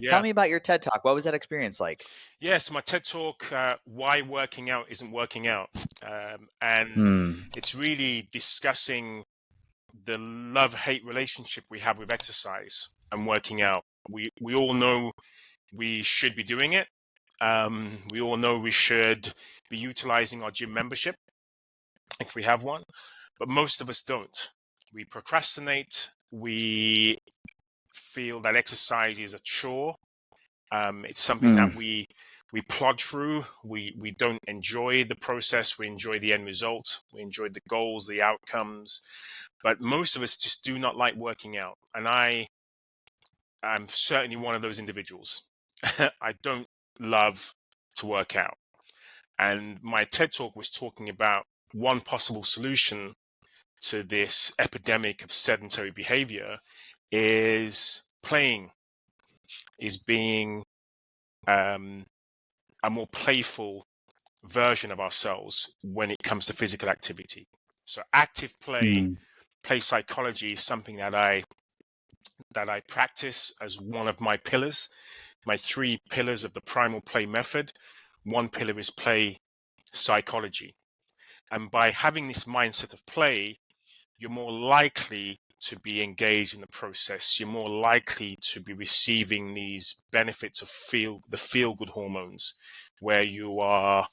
Tell Yeah. me about your TED Talk. What was that experience like? Yes, my TED Talk, Why Working Out Isn't Working Out. And Hmm. it's really discussing the love-hate relationship we have with exercise and working out. We all know we should be doing it. We all know we should be utilizing our gym membership if we have one, but most of us don't. We procrastinate. We feel that exercise is a chore. It's something Hmm. that we plod through. We don't enjoy the process. We enjoy the end result. We enjoy the goals, the outcomes. But most of us just do not like working out. And I am certainly one of those individuals. I don't love to work out. And my TED Talk was talking about one possible solution to this epidemic of sedentary behavior is playing, is being a more playful version of ourselves when it comes to physical activity. So active play, Hmm. play psychology is something that I practice as one of my pillars, my 3 pillars of the Primal play method. One pillar is play psychology. And by having this mindset of play, you're more likely to be engaged in the process. You're more likely to be receiving these benefits of the feel good hormones, where you are,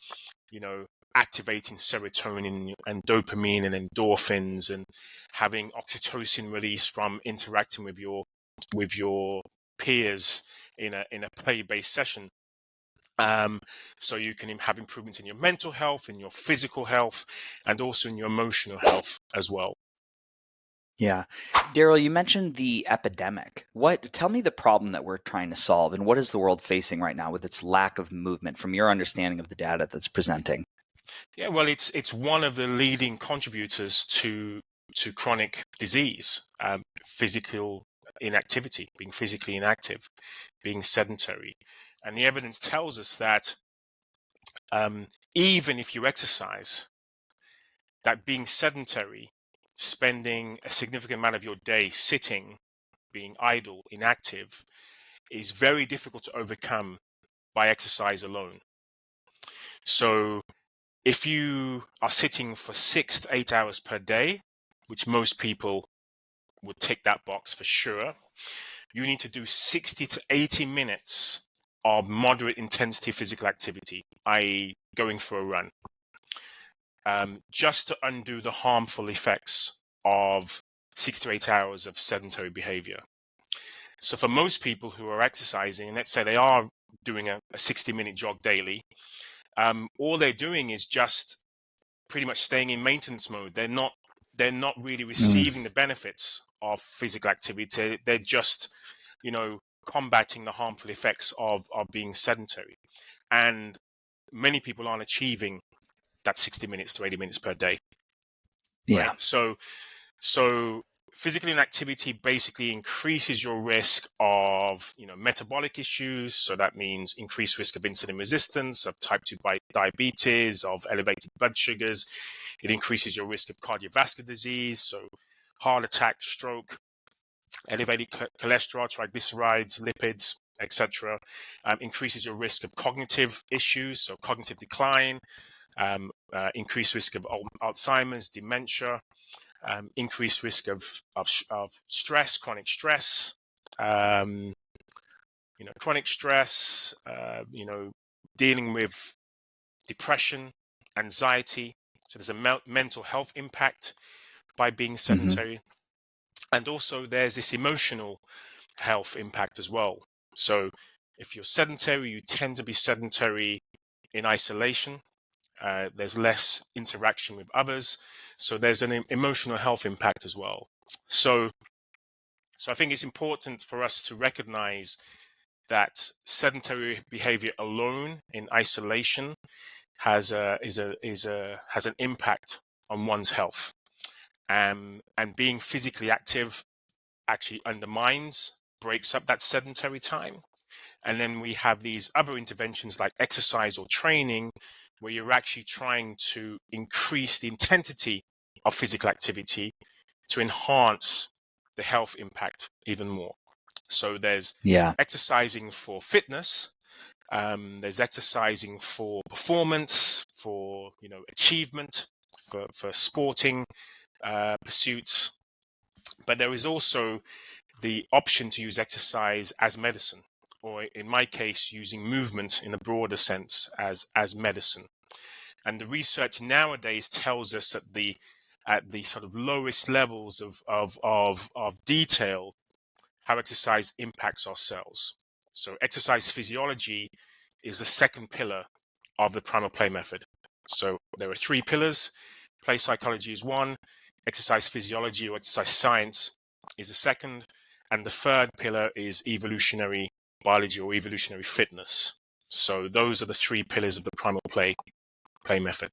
activating serotonin and dopamine and endorphins, and having oxytocin release from interacting with your peers in a play-based session. So you can have improvements in your mental health, in your physical health, and also in your emotional health as well. Yeah. Darryl, you mentioned the epidemic. Tell me the problem that we're trying to solve, and what is the world facing right now with its lack of movement from your understanding of the data that's presenting? Yeah, well, it's one of the leading contributors to chronic disease, physical inactivity, being physically inactive, being sedentary, and the evidence tells us that even if you exercise, that being sedentary, spending a significant amount of your day sitting, being idle, inactive, is very difficult to overcome by exercise alone. So if you are sitting for 6 to 8 hours per day, which most people would tick that box for sure, you need to do 60 to 80 minutes of moderate intensity physical activity, i.e., going for a run, just to undo the harmful effects of 6 to 8 hours of sedentary behavior. So for most people who are exercising, and let's say they are doing a 60-minute jog daily, all they're doing is just pretty much staying in maintenance mode. They're not really Mm. receiving the benefits of physical activity. They're just, combating the harmful effects of being sedentary. And many people aren't achieving that 60 minutes to 80 minutes per day, right? Yeah. So physical inactivity basically increases your risk of, metabolic issues. So that means increased risk of insulin resistance, of type 2 diabetes, of elevated blood sugars. It increases your risk of cardiovascular disease, so heart attack, stroke, elevated cholesterol, triglycerides, lipids, etc. Increases your risk of cognitive issues, so cognitive decline, increased risk of Alzheimer's, dementia, increased risk of stress, chronic stress, um, chronic stress, dealing with depression, anxiety. So there's a mental health impact by being Hmm. sedentary. And also there's this emotional health impact as well. So if you're sedentary, you tend to be sedentary in isolation. There's less interaction with others. So there's an emotional health impact as well. So I think it's important for us to recognize that sedentary behavior alone in isolation has an impact on one's health. And being physically active actually breaks up that sedentary time. And then we have these other interventions like exercise or training, where you're actually trying to increase the intensity of physical activity to enhance the health impact even more. So there's Yeah. exercising for fitness, there's exercising for performance, for achievement, for sporting pursuits, but there is also the option to use exercise as medicine, or in my case, using movement in a broader sense as medicine. And the research nowadays tells us that at the sort of lowest levels of detail, how exercise impacts our cells. So exercise physiology is the second pillar of the Primal Play method. So there are three pillars. Play psychology is one, exercise physiology or exercise science is the second, and the third pillar is evolutionary biology or evolutionary fitness. So those are the three pillars of the Primal Play method.